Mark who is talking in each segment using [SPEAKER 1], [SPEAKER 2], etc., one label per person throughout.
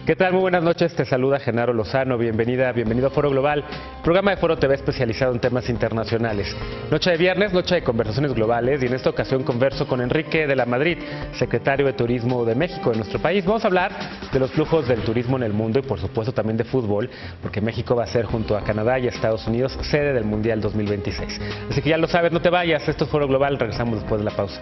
[SPEAKER 1] ¿Qué tal? Muy buenas noches, te saluda Genaro Lozano, bienvenido a Foro Global, programa de Foro TV especializado en temas internacionales. Noche de viernes, noche de conversaciones globales, y en esta ocasión converso con Enrique de la Madrid, secretario de Turismo de México, de nuestro país. Vamos a hablar de los flujos del turismo en el mundo y por supuesto también de fútbol, porque México va a ser junto a Canadá y Estados Unidos sede del Mundial 2026. Así que ya lo sabes, no te vayas, esto es Foro Global, regresamos después de la pausa.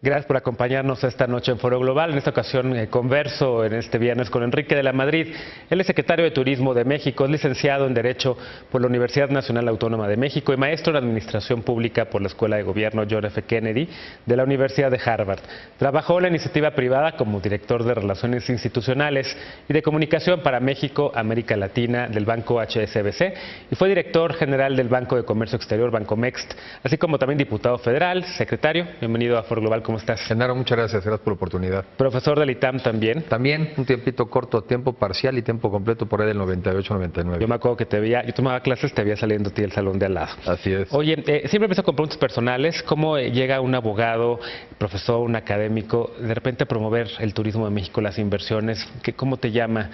[SPEAKER 1] Gracias por acompañarnos esta noche en Foro Global. En esta ocasión converso en este viernes con Enrique de la Madrid. Él es secretario de Turismo de México, es licenciado en Derecho por la Universidad Nacional Autónoma de México y maestro en Administración Pública por la Escuela de Gobierno John F. Kennedy de la Universidad de Harvard. Trabajó en la iniciativa privada como director de Relaciones Institucionales y de Comunicación para México, América Latina del Banco HSBC y fue director general del Banco de Comercio Exterior, Bancomext, así como también diputado federal. Secretario, bienvenido a Foro Global. ¿Cómo estás?
[SPEAKER 2] Genaro, muchas gracias por la oportunidad.
[SPEAKER 1] Profesor del ITAM también.
[SPEAKER 2] También un tiempito corto, tiempo parcial y tiempo completo por ahí del 98-99.
[SPEAKER 1] Yo me acuerdo que te veía, yo tomaba clases, te veía saliendo a ti del salón de al lado.
[SPEAKER 2] Así es.
[SPEAKER 1] Oye, siempre empiezo con preguntas personales. ¿Cómo llega un abogado, profesor, un académico, de repente a promover el turismo de México, las inversiones? ¿Cómo te llama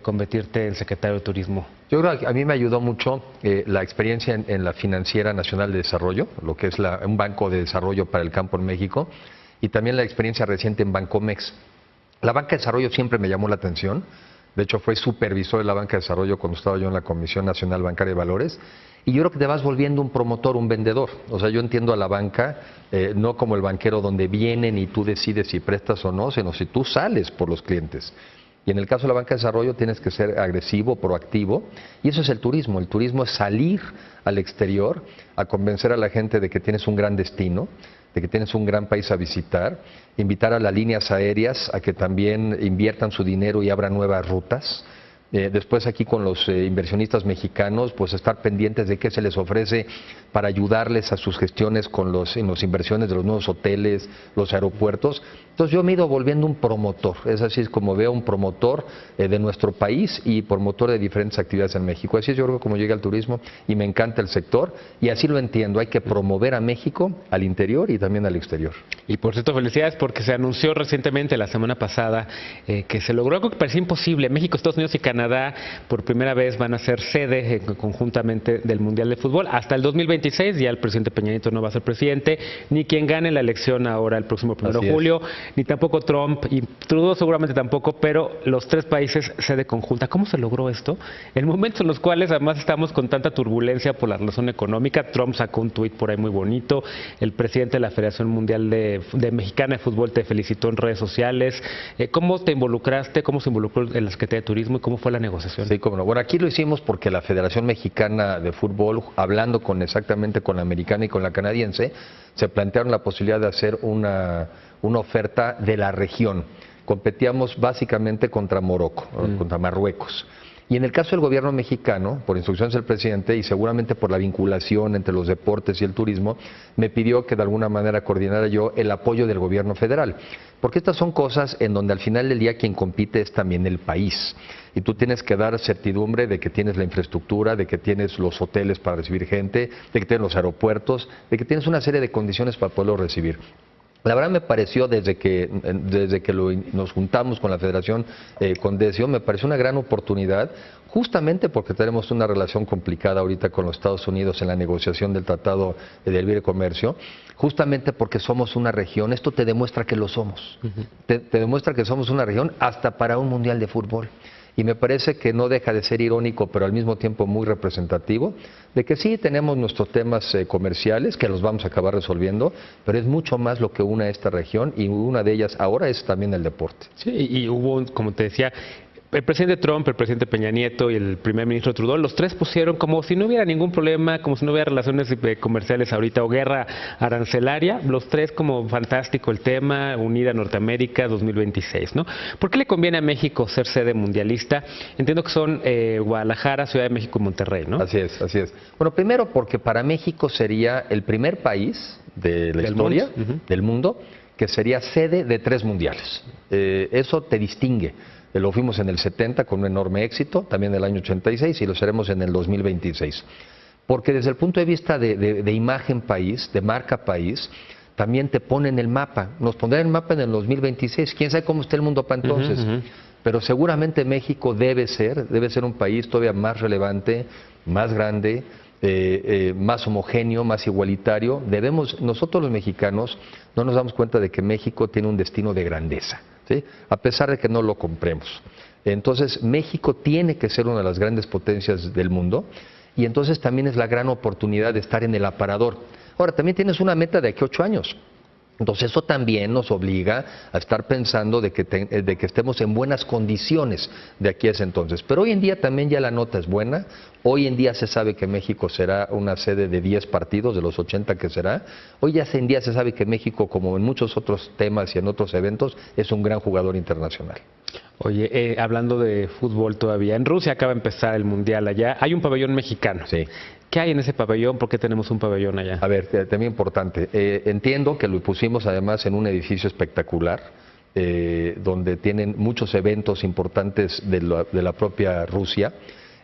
[SPEAKER 1] convertirte en secretario de Turismo?
[SPEAKER 2] Yo creo que a mí me ayudó mucho la experiencia en la Financiera Nacional de Desarrollo, lo que es un banco de desarrollo para el campo en México, y también la experiencia reciente en Bancomext. La banca de desarrollo siempre me llamó la atención. De hecho, fue supervisor de la banca de desarrollo cuando estaba yo en la Comisión Nacional Bancaria de Valores. Y yo creo que te vas volviendo un promotor, un vendedor. O sea, yo entiendo a la banca no como el banquero donde vienen y tú decides si prestas o no, sino si tú sales por los clientes. Y en el caso de la banca de desarrollo tienes que ser agresivo, proactivo, y eso es el turismo. El turismo es salir al exterior a convencer a la gente de que tienes un gran destino, de que tienes un gran país a visitar, invitar a las líneas aéreas a que también inviertan su dinero y abran nuevas rutas. Después aquí con los inversionistas mexicanos, pues estar pendientes de qué se les ofrece para ayudarles a sus gestiones en las inversiones de los nuevos hoteles, los aeropuertos. Entonces yo me he ido volviendo un promotor, es así es como veo un promotor de nuestro país y promotor de diferentes actividades en México. Así es yo creo como llega el turismo y me encanta el sector y así lo entiendo, hay que promover a México al interior y también al exterior.
[SPEAKER 1] Y por cierto, felicidades porque se anunció recientemente, la semana pasada, que se logró algo que parecía imposible. México, Estados Unidos y Canadá por primera vez van a ser sede conjuntamente del Mundial de Fútbol. Hasta el 2026 ya el presidente Peña Nieto no va a ser presidente, ni quien gane la elección ahora el próximo 1 de julio, ni tampoco Trump, y Trudeau seguramente tampoco, pero los tres países sede conjunta. ¿Cómo se logró esto? En momentos en los cuales además estamos con tanta turbulencia por la relación económica. Trump sacó un tuit por ahí muy bonito, el presidente de la Federación Mundial de Mexicana de Fútbol te felicitó en redes sociales. ¿Cómo te involucraste? ¿Cómo se involucró en la Secretaría de Turismo y cómo fue la negociación?
[SPEAKER 2] Sí, cómo no. Bueno, aquí lo hicimos porque la Federación Mexicana de Fútbol, hablando exactamente con la americana y con la canadiense, se plantearon la posibilidad de hacer una oferta de la región. Competíamos básicamente contra contra Marruecos. Y en el caso del gobierno mexicano, por instrucciones del presidente y seguramente por la vinculación entre los deportes y el turismo, me pidió que de alguna manera coordinara yo el apoyo del gobierno federal. Porque estas son cosas en donde al final del día quien compite es también el país. Y tú tienes que dar certidumbre de que tienes la infraestructura, de que tienes los hoteles para recibir gente, de que tienes los aeropuertos, de que tienes una serie de condiciones para poderlo recibir. La verdad me pareció, desde que nos juntamos con la Federación con Decio, me pareció una gran oportunidad, justamente porque tenemos una relación complicada ahorita con los Estados Unidos en la negociación del Tratado de Libre Comercio, justamente porque somos una región. Esto te demuestra que lo somos, te demuestra que somos una región hasta para un mundial de fútbol. Y me parece que no deja de ser irónico, pero al mismo tiempo muy representativo, de que sí tenemos nuestros temas comerciales, que los vamos a acabar resolviendo, pero es mucho más lo que une a esta región, y una de ellas ahora es también el deporte.
[SPEAKER 1] Sí, y hubo, como te decía, el presidente Trump, el presidente Peña Nieto y el primer ministro Trudeau, los tres pusieron como si no hubiera ningún problema, como si no hubiera relaciones comerciales ahorita o guerra arancelaria, los tres como fantástico el tema, unida Norteamérica 2026, ¿no? ¿Por qué le conviene a México ser sede mundialista? Entiendo que son Guadalajara, Ciudad de México y Monterrey, ¿no?
[SPEAKER 2] Así es, así es. Bueno, primero porque para México sería el primer país de la historia del mundo que sería sede de 3 mundiales. Eso te distingue. Lo fuimos en el 70 con un enorme éxito, también en el año 86 y lo seremos en el 2026. porque desde el punto de vista de imagen país, de marca país, también te ponen el mapa. Nos pondrán el mapa en el 2026. ¿Quién sabe cómo está el mundo para entonces? Pero seguramente México debe ser un país todavía más relevante, más grande, más homogéneo, más igualitario. Nosotros los mexicanos no nos damos cuenta de que México tiene un destino de grandeza, ¿sí? A pesar de que no lo compremos. Entonces México tiene que ser una de las grandes potencias del mundo y entonces también es la gran oportunidad de estar en el aparador. Ahora, también tienes una meta de aquí a 8 años. Entonces eso también nos obliga a estar pensando de que estemos en buenas condiciones de aquí a ese entonces. Pero hoy en día también ya la nota es buena. Hoy en día se sabe que México será una sede de 10 partidos, de los 80 que será. Hoy en día se sabe que México, como en muchos otros temas y en otros eventos, es un gran jugador internacional.
[SPEAKER 1] Oye, hablando de fútbol todavía, en Rusia acaba de empezar el Mundial allá. Hay un pabellón mexicano.
[SPEAKER 2] Sí.
[SPEAKER 1] ¿Qué hay en ese pabellón? ¿Por qué tenemos un pabellón allá?
[SPEAKER 2] A ver, también importante. Entiendo que lo pusimos además en un edificio espectacular, donde tienen muchos eventos importantes de la propia Rusia.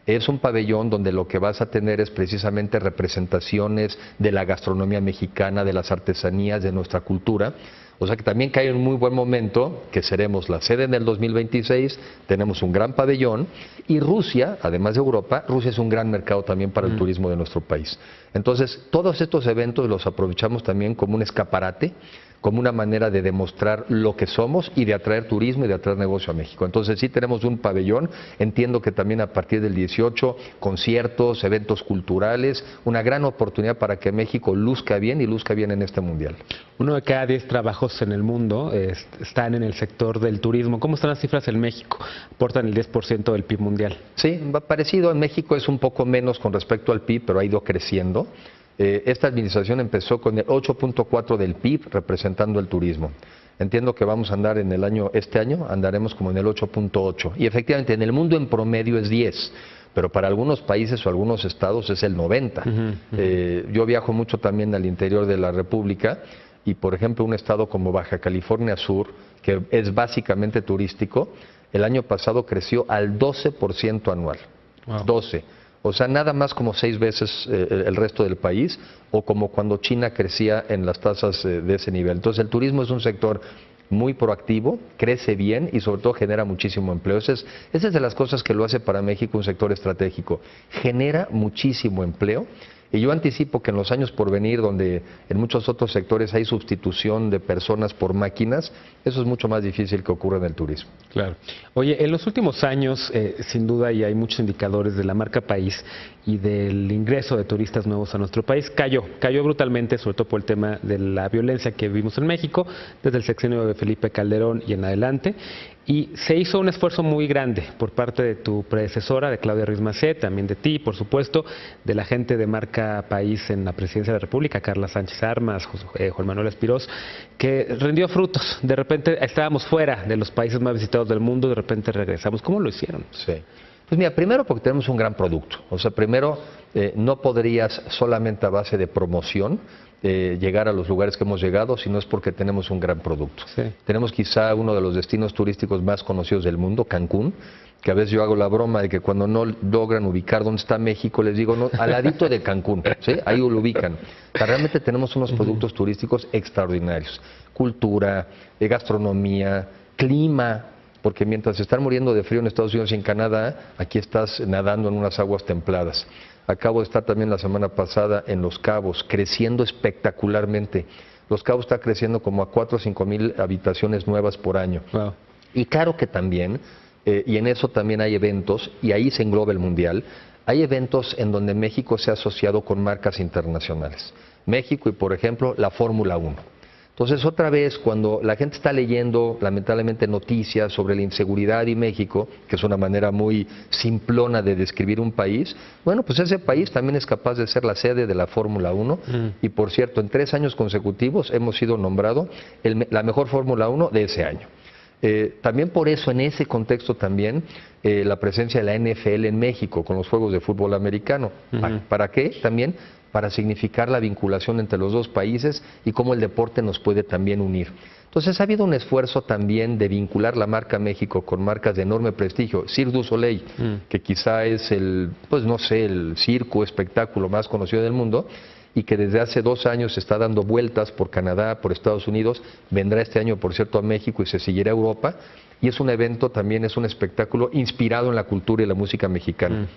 [SPEAKER 2] Es un pabellón donde lo que vas a tener es precisamente representaciones de la gastronomía mexicana, de las artesanías, de nuestra cultura. O sea que también cae en un muy buen momento que seremos la sede en el 2026, tenemos un gran pabellón y Rusia, además de Europa, Rusia es un gran mercado también para el turismo de nuestro país. Entonces, todos estos eventos los aprovechamos también como un escaparate, como una manera de demostrar lo que somos y de atraer turismo y de atraer negocio a México. Entonces sí tenemos un pabellón, entiendo que también a partir del 18, conciertos, eventos culturales, una gran oportunidad para que México luzca bien y luzca bien en este Mundial.
[SPEAKER 1] 1 de cada 10 trabajos en el mundo están en el sector del turismo. ¿Cómo están las cifras en México? Aportan el 10% del PIB mundial.
[SPEAKER 2] Sí, parecido. En México es un poco menos con respecto al PIB, pero ha ido creciendo. Esta administración empezó con el 8.4 del PIB representando el turismo. Entiendo que vamos a andar este año andaremos como en el 8.8 y efectivamente en el mundo en promedio es 10, pero para algunos países o algunos estados es el 90. Yo viajo mucho también al interior de la República y por ejemplo un estado como Baja California Sur, que es básicamente turístico, el año pasado creció al 12% anual. Wow. 12. O sea, nada más como 6 veces el resto del país, o como cuando China crecía en las tasas de ese nivel. Entonces, el turismo es un sector muy proactivo, crece bien y sobre todo genera muchísimo empleo. Esa es de las cosas que lo hace para México un sector estratégico. Genera muchísimo empleo. Y yo anticipo que en los años por venir, donde en muchos otros sectores hay sustitución de personas por máquinas, eso es mucho más difícil que ocurra en el turismo.
[SPEAKER 1] Claro. Oye, en los últimos años, sin duda, y hay muchos indicadores de la marca país y del ingreso de turistas nuevos a nuestro país, cayó brutalmente, sobre todo por el tema de la violencia que vivimos en México, desde el sexenio de Felipe Calderón y en adelante. Y se hizo un esfuerzo muy grande por parte de tu predecesora, de Claudia Ruiz Massieu, también de ti, por supuesto, de la gente de marca país en la presidencia de la República, Carla Sánchez Armas, Juan Manuel Espirós, que rindió frutos. De repente estábamos fuera de los países más visitados del mundo, de repente regresamos. ¿Cómo lo hicieron?
[SPEAKER 2] Sí. Pues mira, primero porque tenemos un gran producto. O sea, primero no podrías solamente a base de promoción llegar a los lugares que hemos llegado, sino es porque tenemos un gran producto. Sí. Tenemos quizá uno de los destinos turísticos más conocidos del mundo, Cancún, que a veces yo hago la broma de que cuando no logran ubicar dónde está México, les digo, no, al ladito de Cancún, ¿sí? Ahí lo ubican. O sea, realmente tenemos unos productos turísticos extraordinarios. Cultura, gastronomía, clima, porque mientras se están muriendo de frío en Estados Unidos y en Canadá, aquí estás nadando en unas aguas templadas. Acabo de estar también la semana pasada en Los Cabos, creciendo espectacularmente. Los Cabos está creciendo como a 4 o 5 mil habitaciones nuevas por año. Wow. Y claro que también, y en eso también hay eventos, y ahí se engloba el Mundial, hay eventos en donde México se ha asociado con marcas internacionales. México y, por ejemplo, la Fórmula 1. Entonces, otra vez, cuando la gente está leyendo, lamentablemente, noticias sobre la inseguridad y México, que es una manera muy simplona de describir un país, bueno, pues ese país también es capaz de ser la sede de la Fórmula 1. Y, por cierto, en 3 años consecutivos hemos sido nombrado la mejor Fórmula 1 de ese año. También por eso, en ese contexto también, la presencia de la NFL en México con los Juegos de Fútbol Americano. ¿Para qué? También para significar la vinculación entre los dos países y cómo el deporte nos puede también unir. Entonces ha habido un esfuerzo también de vincular la marca México con marcas de enorme prestigio. Cirque du Soleil, que quizá es el, pues no sé, el circo, espectáculo más conocido del mundo, y que desde hace 2 años está dando vueltas por Canadá, por Estados Unidos, vendrá este año, por cierto, a México y se seguirá a Europa, y es un evento también, es un espectáculo inspirado en la cultura y la música mexicana.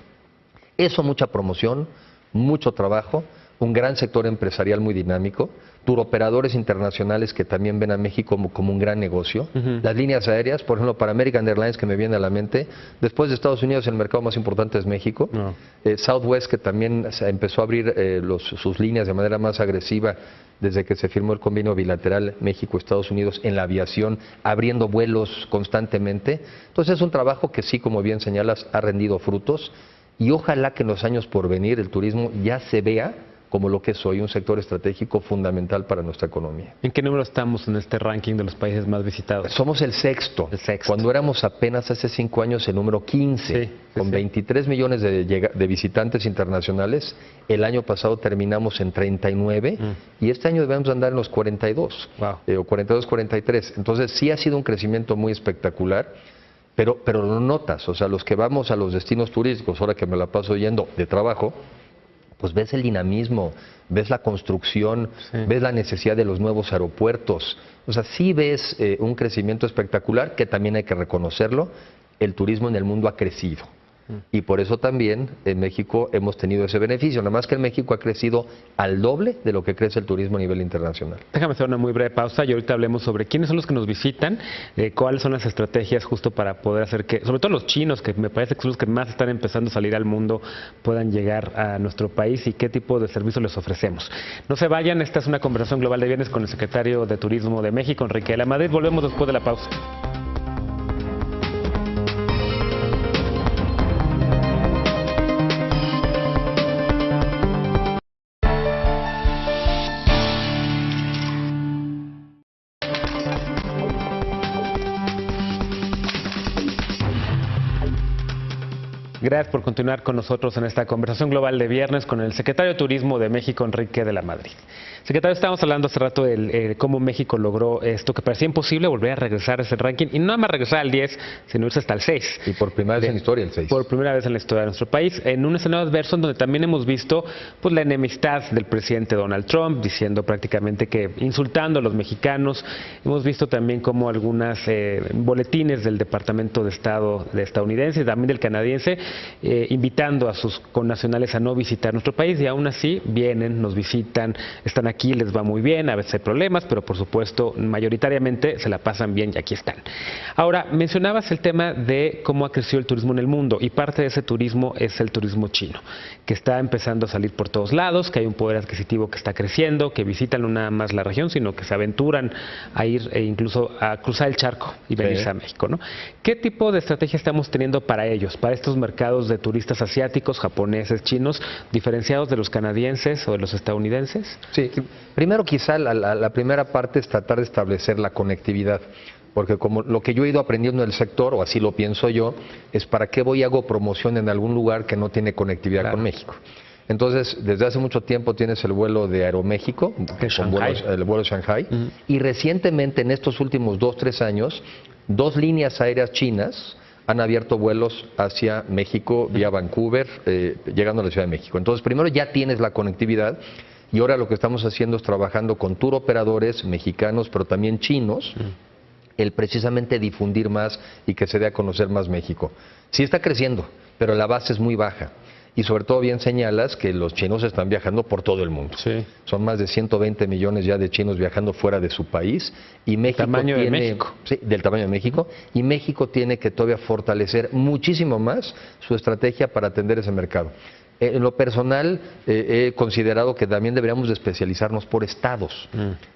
[SPEAKER 2] Eso, mucha promoción, mucho trabajo, un gran sector empresarial muy dinámico, turoperadores internacionales que también ven a México como un gran negocio, las líneas aéreas, por ejemplo, para American Airlines, que me viene a la mente, después de Estados Unidos el mercado más importante es México, Southwest, que también empezó a abrir sus líneas de manera más agresiva desde que se firmó el convenio bilateral México-Estados Unidos en la aviación, abriendo vuelos constantemente. Entonces es un trabajo que sí, como bien señalas, ha rendido frutos, y ojalá que en los años por venir el turismo ya se vea como lo que es hoy, un sector estratégico fundamental para nuestra economía.
[SPEAKER 1] ¿En qué número estamos en este ranking de los países más visitados?
[SPEAKER 2] Somos el sexto. Cuando éramos apenas hace 5 años el número 15, con 23 millones de visitantes internacionales. El año pasado terminamos en 39 y este año debemos andar en los 42, o 42, 43. Entonces sí ha sido un crecimiento muy espectacular. Pero lo notas, o sea, los que vamos a los destinos turísticos, ahora que me la paso yendo de trabajo, pues ves el dinamismo, ves la construcción, ves la necesidad de los nuevos aeropuertos. O sea, sí ves un crecimiento espectacular, que también hay que reconocerlo. El turismo en el mundo ha crecido. Y por eso también en México hemos tenido ese beneficio, nada más que en México ha crecido al doble de lo que crece el turismo a nivel internacional.
[SPEAKER 1] Déjame hacer una muy breve pausa y ahorita hablemos sobre quiénes son los que nos visitan, cuáles son las estrategias justo para poder hacer que, sobre todo los chinos, que me parece que son los que más están empezando a salir al mundo, puedan llegar a nuestro país y qué tipo de servicios les ofrecemos. No se vayan, esta es una conversación global de viernes con el secretario de Turismo de México, Enrique de la Madrid. Volvemos después de la pausa. Gracias por continuar con nosotros en esta conversación global de viernes con el secretario de Turismo de México, Enrique de la Madrid. Secretario, estábamos hablando hace rato de cómo México logró esto que parecía imposible, volver a regresar a ese ranking, y no nada más regresar al 10, sino irse hasta el 6.
[SPEAKER 2] Y por primera vez en la historia el 6.
[SPEAKER 1] Por primera vez en la historia de nuestro país, en un escenario adverso en donde también hemos visto pues la enemistad del presidente Donald Trump, diciendo prácticamente que insultando a los mexicanos. Hemos visto también como algunas boletines del Departamento de Estado estadounidense y también del canadiense, invitando a sus connacionales a no visitar nuestro país, y aún así vienen, nos visitan, están aquí, les va muy bien, a veces hay problemas, pero por supuesto mayoritariamente se la pasan bien y aquí están. Ahora, mencionabas el tema de cómo ha crecido el turismo en el mundo, y parte de ese turismo es el turismo chino, que está empezando a salir por todos lados, que hay un poder adquisitivo que está creciendo, que visitan no nada más la región, sino que se aventuran a ir incluso a cruzar el charco y venirse a México, ¿no? ¿Qué tipo de estrategia estamos teniendo para ellos, para estos mercados de turistas asiáticos, japoneses, chinos, diferenciados de los canadienses o de los estadounidenses?
[SPEAKER 2] Sí, primero quizá la primera parte es tratar de establecer la conectividad, porque como lo que yo he ido aprendiendo del sector, o así lo pienso yo, es para qué voy y hago promoción en algún lugar que no tiene conectividad con México. Entonces, desde hace mucho tiempo tienes el vuelo de Aeroméxico, el vuelo de Shanghai, y recientemente, en estos últimos 2-3 años, 2 líneas aéreas chinas han abierto vuelos hacia México vía Vancouver, llegando a la Ciudad de México. Entonces, primero ya tienes la conectividad, y ahora lo que estamos haciendo es trabajando con tour operadores mexicanos, pero también chinos, el precisamente difundir más y que se dé a conocer más México. Sí está creciendo, pero la base es muy baja. Y sobre todo bien señalas que los chinos están viajando por todo el mundo. Son más de 120 millones ya de chinos viajando fuera de su país. Y México
[SPEAKER 1] de México.
[SPEAKER 2] Sí, del tamaño de México. Y México tiene que todavía fortalecer muchísimo más su estrategia para atender ese mercado. En lo personal, he considerado que también deberíamos de especializarnos por estados.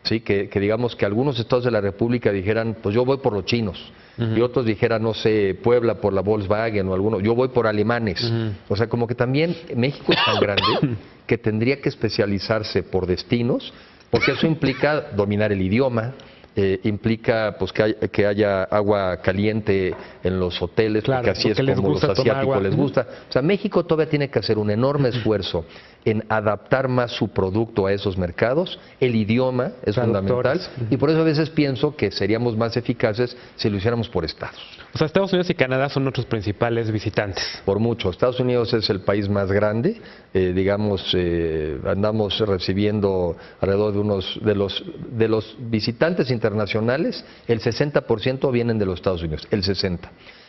[SPEAKER 2] ¿Sí? Que digamos que algunos estados de la República dijeran, pues yo voy por los chinos. Y otros dijeran, no sé, Puebla por la Volkswagen o alguno, yo voy por alemanes. O sea, como que también México es tan grande que tendría que especializarse por destinos, porque eso implica dominar el idioma, implica pues que haya agua caliente en los hoteles, porque así es como los asiáticos les gusta. O sea, México todavía tiene que hacer un enorme esfuerzo en adaptar más su producto a esos mercados. El idioma es fundamental y por eso a veces pienso que seríamos más eficaces si lo hiciéramos por estados.
[SPEAKER 1] O sea, Estados Unidos y Canadá son nuestros principales visitantes.
[SPEAKER 2] Por mucho. Estados Unidos es el país más grande. Andamos recibiendo alrededor de los visitantes internacionales, el 60% vienen de los Estados Unidos, el 60%.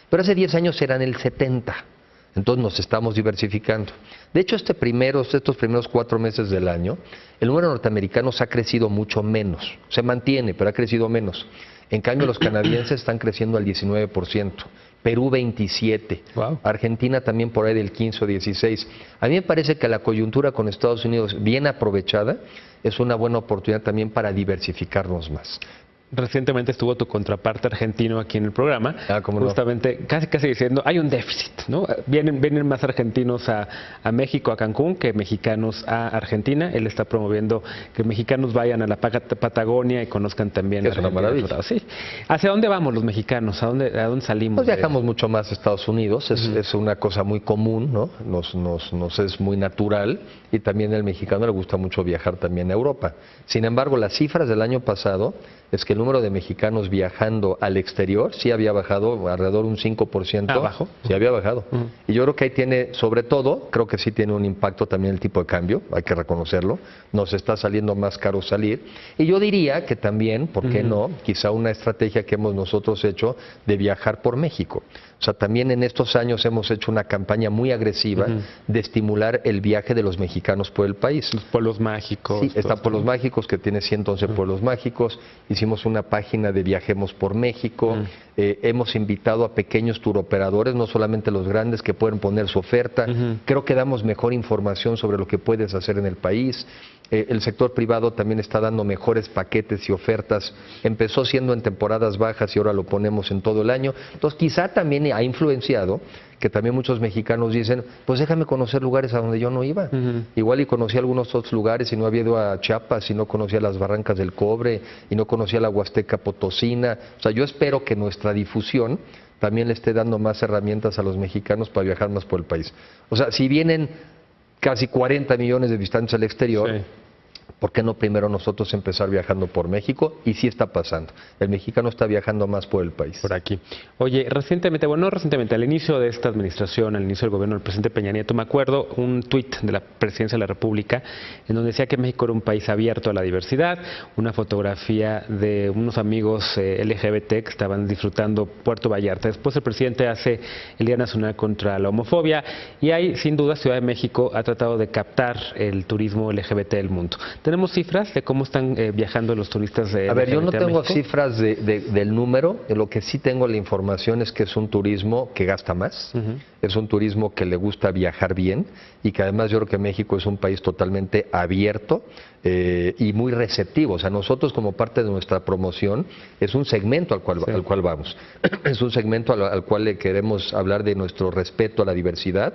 [SPEAKER 2] Pero hace 10 años eran el 70%. Entonces nos estamos diversificando. De hecho, estos primeros 4 meses del año, el número de norteamericanos ha crecido mucho menos. Se mantiene, pero ha crecido menos. En cambio, los canadienses están creciendo al 19%. Perú 27%, wow. Argentina también por ahí del 15 o 16%. A mí me parece que la coyuntura con Estados Unidos, bien aprovechada, es una buena oportunidad también para diversificarnos más.
[SPEAKER 1] Recientemente estuvo tu contraparte argentino aquí en el programa, justamente casi diciendo, hay un déficit, ¿no? Vienen más argentinos a México, a Cancún, que mexicanos a Argentina. Él está promoviendo que mexicanos vayan a la Patagonia y conozcan también
[SPEAKER 2] es una maravilla.
[SPEAKER 1] Sí. ¿Hacia dónde vamos los mexicanos? ¿A dónde salimos?
[SPEAKER 2] Pues viajamos mucho más a Estados Unidos, es una cosa muy común, ¿no? Nos es muy natural, y también al mexicano le gusta mucho viajar también a Europa. Sin embargo, las cifras del año pasado es que el número de mexicanos viajando al exterior sí había bajado alrededor de un 5%.
[SPEAKER 1] ¿Bajó?
[SPEAKER 2] Sí había bajado. Y yo creo que ahí tiene, sobre todo, creo que sí tiene un impacto también el tipo de cambio, hay que reconocerlo. Nos está saliendo más caro salir. Y yo diría que también, ¿por qué no? Quizá una estrategia que hemos nosotros hecho de viajar por México. O sea, también en estos años hemos hecho una campaña muy agresiva de estimular el viaje de los mexicanos por el país.
[SPEAKER 1] Los pueblos mágicos.
[SPEAKER 2] Sí, está Pueblos Mágicos, que tiene 111 pueblos mágicos. Hicimos una página de Viajemos por México. Hemos invitado a pequeños turoperadores, no solamente los grandes, que pueden poner su oferta. Creo que damos mejor información sobre lo que puedes hacer en el país. El sector privado también está dando mejores paquetes y ofertas. Empezó siendo en temporadas bajas y ahora lo ponemos en todo el año. Entonces, quizá también ha influenciado que también muchos mexicanos dicen, pues déjame conocer lugares a donde yo no iba. Igual y conocí algunos otros lugares y no había ido a Chiapas, y no conocía las Barrancas del Cobre, y no conocía la Huasteca Potosina. O sea, yo espero que nuestra difusión también le esté dando más herramientas a los mexicanos para viajar más por el país. O sea, si vienen casi 40 millones de visitantes al exterior, sí, ¿por qué no primero nosotros empezar viajando por México? Y sí está pasando. El mexicano está viajando más por el país.
[SPEAKER 1] Por aquí. Oye, al inicio de esta administración, al inicio del gobierno del presidente Peña Nieto, me acuerdo un tuit de la Presidencia de la República en donde decía que México era un país abierto a la diversidad, una fotografía de unos amigos LGBT que estaban disfrutando Puerto Vallarta. Después el presidente hace el Día Nacional contra la Homofobia y ahí, sin duda, Ciudad de México ha tratado de captar el turismo LGBT del mundo. ¿Tenemos cifras de cómo están viajando los turistas de
[SPEAKER 2] A ver, yo no tengo
[SPEAKER 1] México?
[SPEAKER 2] Cifras del número, lo que sí tengo la información es que es un turismo que gasta más, es un turismo que le gusta viajar bien y que además yo creo que México es un país totalmente abierto y muy receptivo. O sea, nosotros como parte de nuestra promoción es un segmento al cual vamos, es un segmento al cual le queremos hablar de nuestro respeto a la diversidad,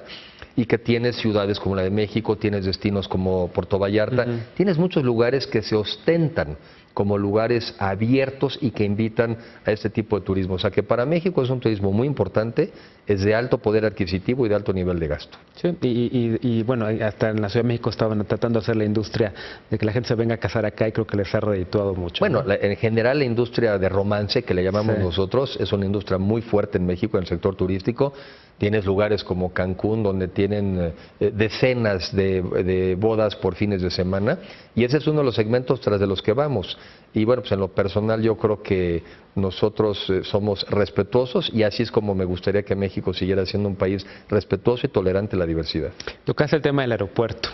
[SPEAKER 2] y que tienes ciudades como la de México, tienes destinos como Puerto Vallarta, tienes muchos lugares que se ostentan como lugares abiertos y que invitan a este tipo de turismo. O sea que para México es un turismo muy importante, es de alto poder adquisitivo y de alto nivel de gasto.
[SPEAKER 1] Sí, y bueno, hasta en la Ciudad de México estaban tratando de hacer la industria de que la gente se venga a casar acá y creo que les ha redituado mucho.
[SPEAKER 2] Bueno,
[SPEAKER 1] ¿no?
[SPEAKER 2] En general la industria de romance, que le llamamos nosotros, es una industria muy fuerte en México, en el sector turístico. Tienes lugares como Cancún, donde tienen decenas de bodas por fines de semana, y ese es uno de los segmentos tras de los que vamos. Y bueno, pues en lo personal yo creo que nosotros somos respetuosos, y así es como me gustaría que México siguiera siendo un país respetuoso y tolerante a la diversidad.
[SPEAKER 1] Tocaste el tema del aeropuerto.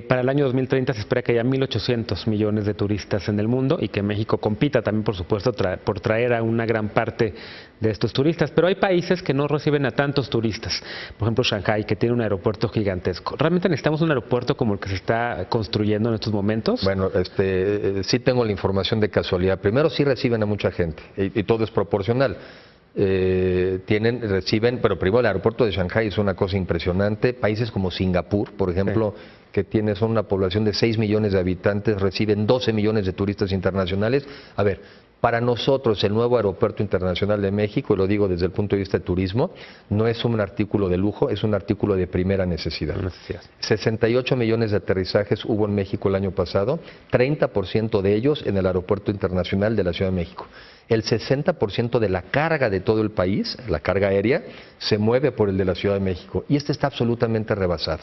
[SPEAKER 1] Para el año 2030 se espera que haya 1.800 millones de turistas en el mundo y que México compita también, por supuesto, por traer a una gran parte de estos turistas. Pero hay países que no reciben a tantos turistas. Por ejemplo, Shanghái, que tiene un aeropuerto gigantesco. ¿Realmente necesitamos un aeropuerto como el que se está construyendo en estos momentos?
[SPEAKER 2] Bueno, sí tengo la información de casualidad. Primero, sí reciben a mucha gente y todo es proporcional. Reciben, pero primero el aeropuerto de Shanghái es una cosa impresionante. Países como Singapur, por ejemplo, que son una población de 6 millones de habitantes, reciben 12 millones de turistas internacionales. A ver, para nosotros el nuevo Aeropuerto Internacional de México, y lo digo desde el punto de vista de turismo, no es un artículo de lujo, es un artículo de primera necesidad. 68 millones de aterrizajes hubo en México el año pasado, 30% de ellos en el Aeropuerto Internacional de la Ciudad de México. El 60% de la carga de todo el país, la carga aérea, se mueve por el de la Ciudad de México y este está absolutamente rebasado.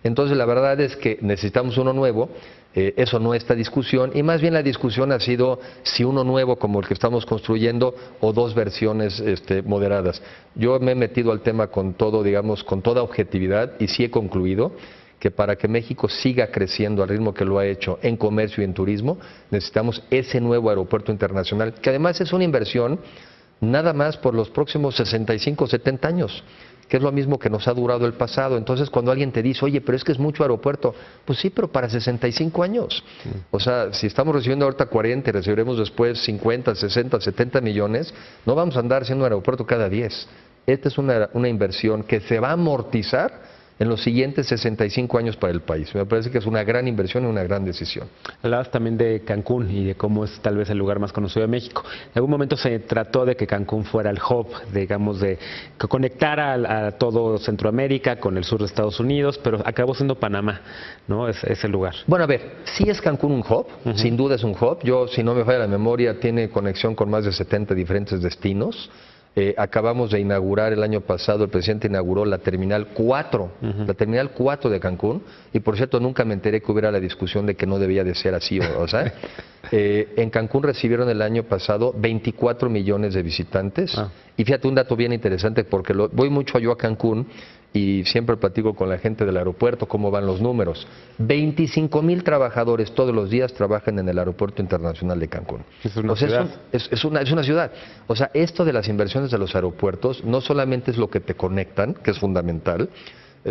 [SPEAKER 2] Entonces la verdad es que necesitamos uno nuevo, eso no está discusión, y más bien la discusión ha sido si uno nuevo como el que estamos construyendo o dos versiones moderadas. Yo me he metido al tema con todo, digamos, con toda objetividad y sí he concluido que para que México siga creciendo al ritmo que lo ha hecho en comercio y en turismo, necesitamos ese nuevo aeropuerto internacional, que además es una inversión nada más por los próximos 65, 70 años, que es lo mismo que nos ha durado el pasado. Entonces, cuando alguien te dice, oye, pero es que es mucho aeropuerto, pues sí, pero para 65 años. O sea, si estamos recibiendo ahorita 40 y recibiremos después 50, 60, 70 millones, no vamos a andar haciendo un aeropuerto cada 10. Esta es una inversión que se va a amortizar en los siguientes 65 años para el país. Me parece que es una gran inversión y una gran decisión.
[SPEAKER 1] Hablabas también de Cancún y de cómo es tal vez el lugar más conocido de México. En algún momento se trató de que Cancún fuera el hub, digamos, que conectara a todo Centroamérica con el sur de Estados Unidos, pero acabó siendo Panamá, ¿no? Es el lugar.
[SPEAKER 2] Bueno, a ver, sí es Cancún un hub, sin duda es un hub. Yo, si no me falla la memoria, tiene conexión con más de 70 diferentes destinos. Acabamos de inaugurar el año pasado, el presidente inauguró la Terminal 4, la Terminal 4 de Cancún, y por cierto nunca me enteré que hubiera la discusión de que no debía de ser así, o sea, en Cancún recibieron el año pasado 24 millones de visitantes, y fíjate un dato bien interesante porque voy mucho yo a Cancún y siempre platico con la gente del aeropuerto cómo van los números. 25,000 trabajadores todos los días trabajan en el Aeropuerto Internacional de Cancún.
[SPEAKER 1] Es una ciudad.
[SPEAKER 2] Es una ciudad. O sea, esto de las inversiones de los aeropuertos no solamente es lo que te conectan, que es fundamental.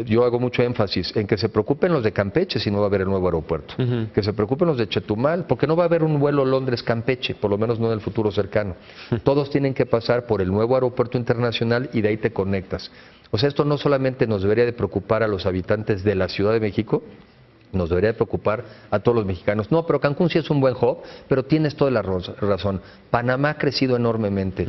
[SPEAKER 2] Yo hago mucho énfasis en que se preocupen los de Campeche si no va a haber el nuevo aeropuerto. Que se preocupen los de Chetumal, porque no va a haber un vuelo Londres-Campeche, por lo menos no en el futuro cercano. Todos tienen que pasar por el nuevo aeropuerto internacional y de ahí te conectas. O sea, esto no solamente nos debería de preocupar a los habitantes de la Ciudad de México, nos debería de preocupar a todos los mexicanos. No, pero Cancún sí es un buen hub, pero tienes toda la razón. Panamá ha crecido enormemente.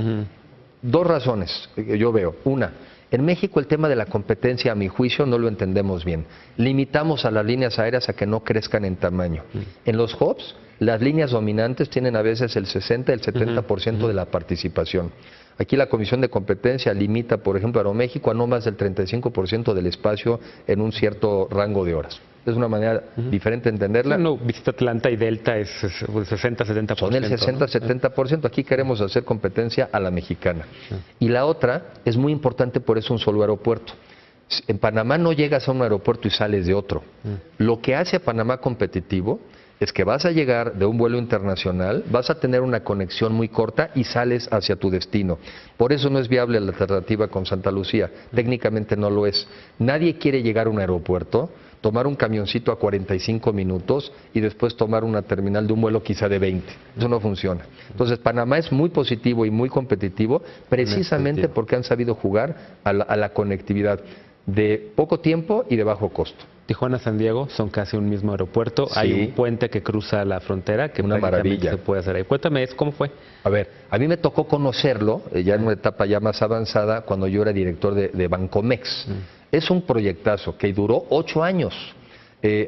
[SPEAKER 2] Dos razones que yo veo. Una, en México el tema de la competencia, a mi juicio, no lo entendemos bien. Limitamos a las líneas aéreas a que no crezcan en tamaño. En los hubs, las líneas dominantes tienen a veces el 60, el 70% de la participación. Aquí la Comisión de Competencia limita, por ejemplo, a Aeroméxico a no más del 35% del espacio en un cierto rango de horas. Es una manera diferente de entenderla.
[SPEAKER 1] Uno visita Atlanta y Delta es 60-70%.
[SPEAKER 2] Son el 60-70%. Aquí queremos hacer competencia a la mexicana. Y la otra es muy importante, por eso un solo aeropuerto. En Panamá no llegas a un aeropuerto y sales de otro. Lo que hace a Panamá competitivo es que vas a llegar de un vuelo internacional, vas a tener una conexión muy corta y sales hacia tu destino. Por eso no es viable la alternativa con Santa Lucía. Técnicamente no lo es. Nadie quiere llegar a un aeropuerto, tomar un camioncito a 45 minutos y después tomar una terminal de un vuelo quizá de 20. Eso no funciona. Entonces Panamá es muy positivo y muy competitivo precisamente porque han sabido jugar a la conectividad de poco tiempo y de bajo costo.
[SPEAKER 1] Tijuana-San Diego son casi un mismo aeropuerto.
[SPEAKER 2] Sí.
[SPEAKER 1] Hay un puente que cruza la frontera que
[SPEAKER 2] una maravilla
[SPEAKER 1] se puede hacer ahí. Cuéntame, ¿cómo fue?
[SPEAKER 2] A ver, a mí me tocó conocerlo ya en una etapa ya más avanzada cuando yo era director de Bancomex. Es un proyectazo que duró 8 años.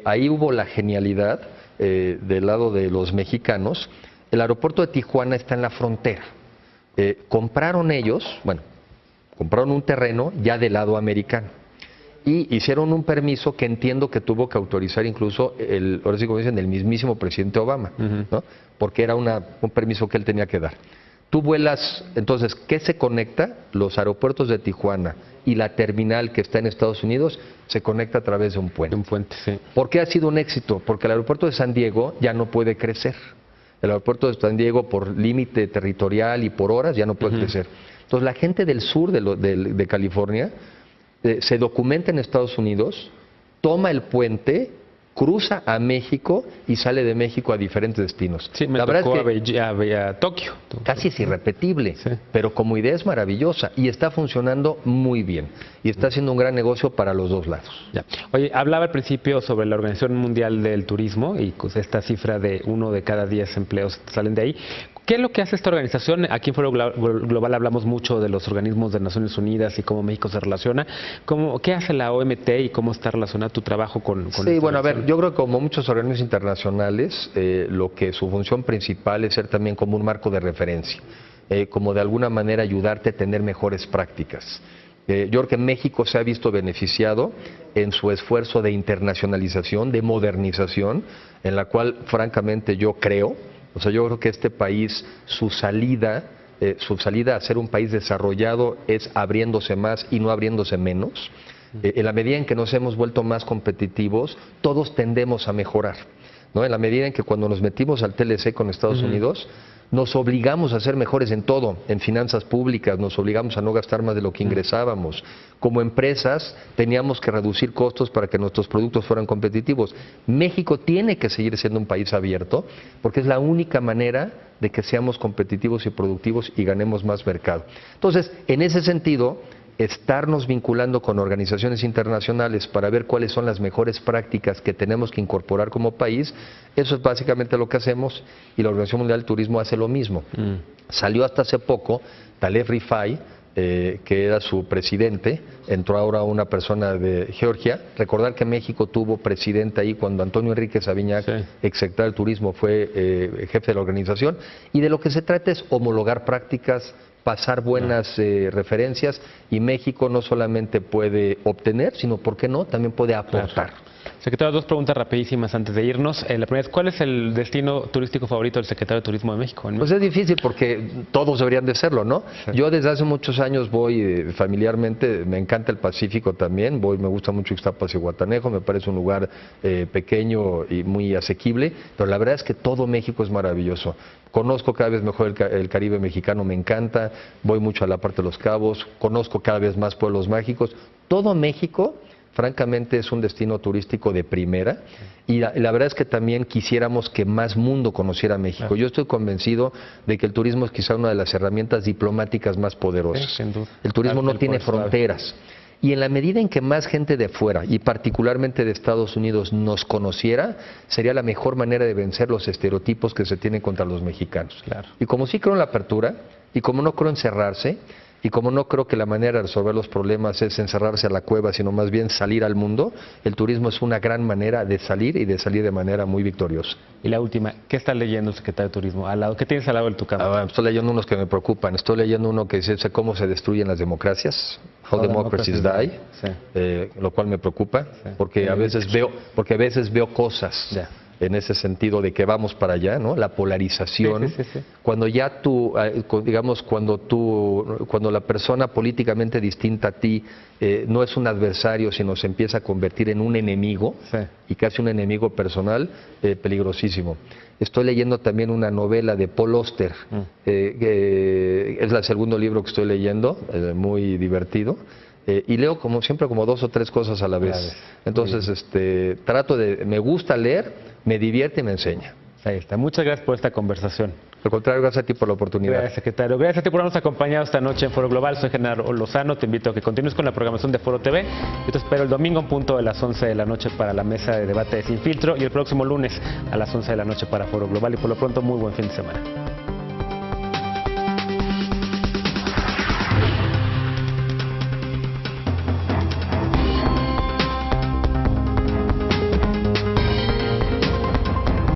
[SPEAKER 2] Ahí hubo la genialidad del lado de los mexicanos. El aeropuerto de Tijuana está en la frontera. Compraron ellos, compraron un terreno ya del lado americano. Y hicieron un permiso que entiendo que tuvo que autorizar incluso, ahora sí como dicen, el mismísimo presidente Obama, ¿no? Porque era un permiso que él tenía que dar. Tú vuelas, entonces, ¿qué se conecta? Los aeropuertos de Tijuana y la terminal que está en Estados Unidos se conecta a través de un puente.
[SPEAKER 1] Un puente, sí.
[SPEAKER 2] ¿Por qué ha sido un éxito? Porque el aeropuerto de San Diego ya no puede crecer. El aeropuerto de San Diego, por límite territorial y por horas, ya no puede crecer. Entonces, la gente del sur de California se documenta en Estados Unidos, toma el puente, cruza a México y sale de México a diferentes destinos.
[SPEAKER 1] Sí, me
[SPEAKER 2] la verdad
[SPEAKER 1] tocó
[SPEAKER 2] es que
[SPEAKER 1] a Tokio.
[SPEAKER 2] casi es irrepetible,
[SPEAKER 1] Sí.
[SPEAKER 2] pero como idea es maravillosa y está funcionando muy bien. Y está haciendo un gran negocio para los dos lados.
[SPEAKER 1] Ya. Oye, hablaba al principio sobre la Organización Mundial del Turismo y pues, esta cifra de 1 de cada 10 empleos salen de ahí. ¿Qué es lo que hace esta organización? Aquí en Foro Global hablamos mucho de los organismos de Naciones Unidas y cómo México se relaciona. ¿Qué hace la OMT y cómo está relacionado tu trabajo con
[SPEAKER 2] Sí,
[SPEAKER 1] esta
[SPEAKER 2] bueno, a ver,
[SPEAKER 1] organización?
[SPEAKER 2] yo creo que como muchos organismos internacionales, lo que su función principal es ser también como un marco de referencia, como de alguna manera ayudarte a tener mejores prácticas. Yo creo que México se ha visto beneficiado en su esfuerzo de internacionalización, de modernización, en la cual francamente yo creo que este país, su salida a ser un país desarrollado es abriéndose más y no abriéndose menos. En la medida en que nos hemos vuelto más competitivos, todos tendemos a mejorar, ¿no? En la medida en que cuando nos metimos al TLC con Estados Unidos, nos obligamos a ser mejores en todo, en finanzas públicas, nos obligamos a no gastar más de lo que ingresábamos. Como empresas teníamos que reducir costos para que nuestros productos fueran competitivos. México tiene que seguir siendo un país abierto porque es la única manera de que seamos competitivos y productivos y ganemos más mercado. Entonces, en ese sentido, estarnos vinculando con organizaciones internacionales para ver cuáles son las mejores prácticas que tenemos que incorporar como país, eso es básicamente lo que hacemos y la Organización Mundial del Turismo hace lo mismo. Salió hasta hace poco Taleb Rifai, que era su presidente, entró ahora una persona de Georgia. Recordar que México tuvo presidente ahí cuando Antonio Enrique Sabiñac,
[SPEAKER 1] Sí.
[SPEAKER 2] exsecretario del Turismo, fue jefe de la organización, y de lo que se trata es homologar prácticas, pasar buenas referencias, y México no solamente puede obtener, sino, ¿por qué no?, también puede aportar.
[SPEAKER 1] Secretario, dos preguntas rapidísimas antes de irnos. La primera es, ¿cuál es el destino turístico favorito del Secretario de Turismo de México?
[SPEAKER 2] Pues es difícil porque todos deberían de serlo, ¿no?
[SPEAKER 1] Sí.
[SPEAKER 2] Yo desde hace muchos años voy familiarmente, me encanta el Pacífico también, me gusta mucho Ixtapas y Guatanejo, me parece un lugar pequeño y muy asequible, pero la verdad es que todo México es maravilloso. Conozco cada vez mejor el Caribe mexicano, me encanta, voy mucho a la parte de Los Cabos, conozco cada vez más pueblos mágicos. Todo México, francamente, es un destino turístico de primera, y la verdad es que también quisiéramos que más mundo conociera México. Yo estoy convencido de que el turismo es quizá una de las herramientas diplomáticas más poderosas.
[SPEAKER 1] Sí, sin duda.
[SPEAKER 2] El turismo no tiene fronteras. Y en la medida en que más gente de fuera, y particularmente de Estados Unidos, nos conociera, sería la mejor manera de vencer los estereotipos que se tienen contra los mexicanos.
[SPEAKER 1] Claro.
[SPEAKER 2] Y como sí creo en la apertura, y como no creo en cerrarse, y como no creo que la manera de resolver los problemas es encerrarse a la cueva, sino más bien salir al mundo, el turismo es una gran manera de salir, y de salir de manera muy victoriosa.
[SPEAKER 1] Y la última, ¿qué está leyendo el Secretario de Turismo? ¿Qué tienes al lado de tu cama?
[SPEAKER 2] Estoy leyendo unos que me preocupan. Estoy leyendo uno que dice cómo se destruyen las democracias, How Democracies Die,
[SPEAKER 1] Sí.
[SPEAKER 2] lo cual me preocupa,
[SPEAKER 1] Sí.
[SPEAKER 2] porque a veces veo cosas
[SPEAKER 1] Ya.
[SPEAKER 2] en ese sentido de que vamos para allá, ¿no? La polarización.
[SPEAKER 1] Sí.
[SPEAKER 2] Cuando ya cuando la persona políticamente distinta a ti no es un adversario, sino se empieza a convertir en un enemigo,
[SPEAKER 1] Sí.
[SPEAKER 2] y casi un enemigo personal, peligrosísimo. Estoy leyendo también una novela de Paul Auster, es el segundo libro que estoy leyendo, muy divertido. Y leo como siempre como 2 o 3 cosas a la vez. Entonces, me gusta leer, me divierte y me enseña.
[SPEAKER 1] Ahí está. Muchas gracias por esta conversación.
[SPEAKER 2] Al contrario, gracias a ti por la oportunidad.
[SPEAKER 1] Gracias, secretario. Gracias a ti por habernos acompañado esta noche en Foro Global. Soy Genaro Lozano. Te invito a que continúes con la programación de Foro TV. Yo te espero el domingo en punto de las 11 de la noche para la mesa de debate de Sin Filtro, y el próximo lunes a las 11 de la noche para Foro Global. Y por lo pronto, muy buen fin de semana.